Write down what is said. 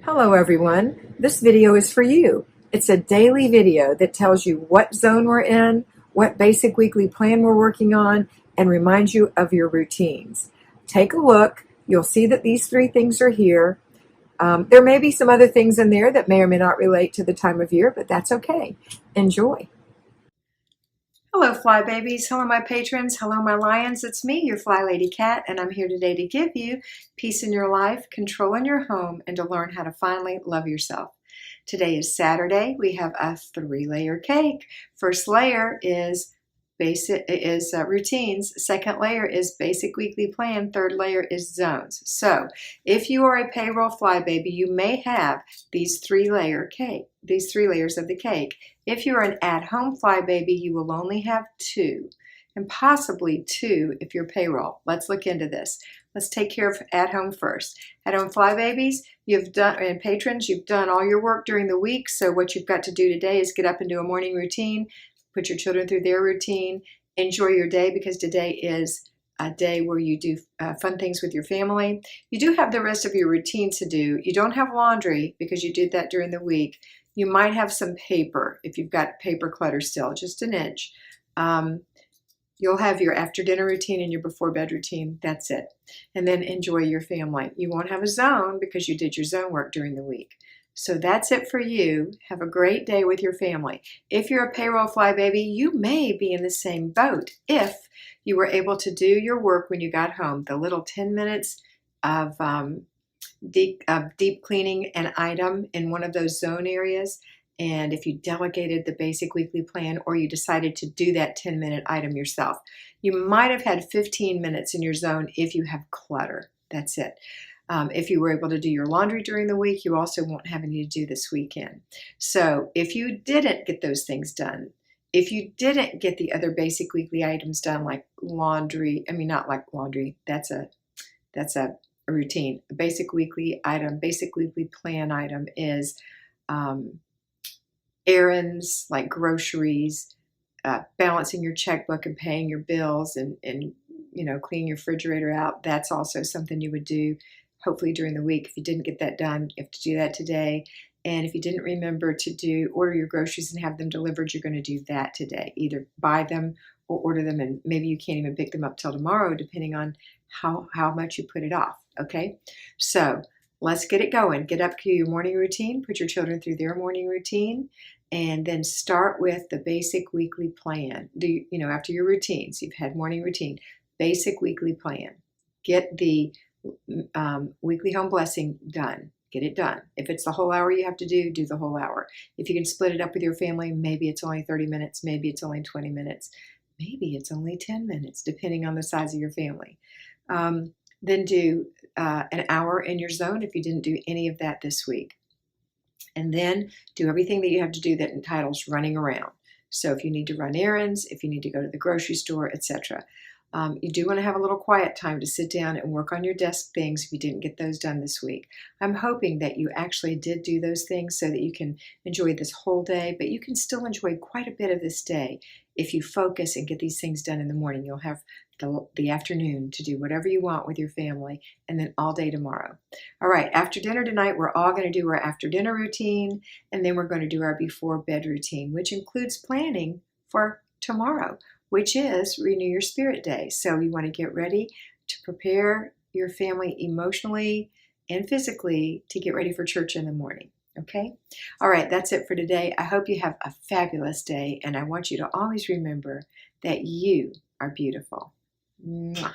Hello everyone, this video is for you. It's a daily video that tells you what zone we're in, what basic weekly plan we're working on, and reminds you of your routines. Take a look, you'll see that these three things are here. There may be some other things in there that may or may not relate to the time of year, but that's okay. Enjoy. Hello Fly Babies, hello my patrons, hello my lions. It's me, your FlyLady Kat, and I'm here today to give you peace in your life, control in your home, and to learn how to finally love yourself. Today is Saturday. We have a 3-layer cake. First layer is routines. Second layer is basic weekly plan. Third layer is zones. So if you are a payroll fly baby, you may have these 3-layer cake, these 3 layers of the cake. If you're an at-home fly baby, you will only have 2, and possibly 2 if you're payroll. Let's look into this. Let's take care of at-home first. At-home fly babies, and patrons, you've done all your work during the week, so what you've got to do today is get up and do a morning routine, put your children through their routine, enjoy your day because today is a day where you do fun things with your family. You do have the rest of your routine to do. You don't have laundry because you did that during the week. You might have some paper if you've got paper clutter still, just an inch. You'll have your after dinner routine and your before bed routine. That's it. And then enjoy your family. You won't have a zone because you did your zone work during the week. So that's it for you. Have a great day with your family. If you're a payroll fly baby, you may be in the same boat. If you were able to do your work when you got home, the little 10 minutes of deep cleaning an item in one of those zone areas, and if you delegated the basic weekly plan or you decided to do that 10-minute item yourself, you might have had 15 minutes in your zone if you have clutter. That's it. If you were able to do your laundry during the week, you also won't have any to do this weekend. So if you didn't get those things done, if you didn't get the other basic weekly items done like laundry, not like laundry, that's a routine. A basic weekly item, basic weekly plan item is errands like groceries, balancing your checkbook and paying your bills and cleaning your refrigerator out. That's also something you would do hopefully during the week. If you didn't get that done, you have to do that today. And if you didn't remember to order your groceries and have them delivered, you're going to do that today. Either buy them or order them, and maybe you can't even pick them up till tomorrow, depending on how much you put it off, okay? So let's get it going. Get up to your morning routine, put your children through their morning routine, and then start with the basic weekly plan. After your routines, you've had morning routine, basic weekly plan. Get the weekly home blessing done. Get it done. If it's the whole hour you have to do the whole hour. If you can split it up with your family, maybe it's only 30 minutes, maybe it's only 20 minutes, maybe it's only 10 minutes, depending on the size of your family. Then do an hour in your zone if you didn't do any of that this week. And then do everything that you have to do that entitles running around. So if you need to run errands, if you need to go to the grocery store, etc. You do want to have a little quiet time to sit down and work on your desk things if you didn't get those done this week. I'm hoping that you actually did do those things so that you can enjoy this whole day, but you can still enjoy quite a bit of this day if you focus and get these things done in the morning. You'll have the afternoon to do whatever you want with your family, and then all day tomorrow. All right, after dinner tonight, we're all going to do our after dinner routine, and then we're going to do our before bed routine, which includes planning for tomorrow, which is Renew Your Spirit Day. So you want to get ready to prepare your family emotionally and physically to get ready for church in the morning. Okay? All right, that's it for today. I hope you have a fabulous day, and I want you to always remember that you are beautiful. Mwah.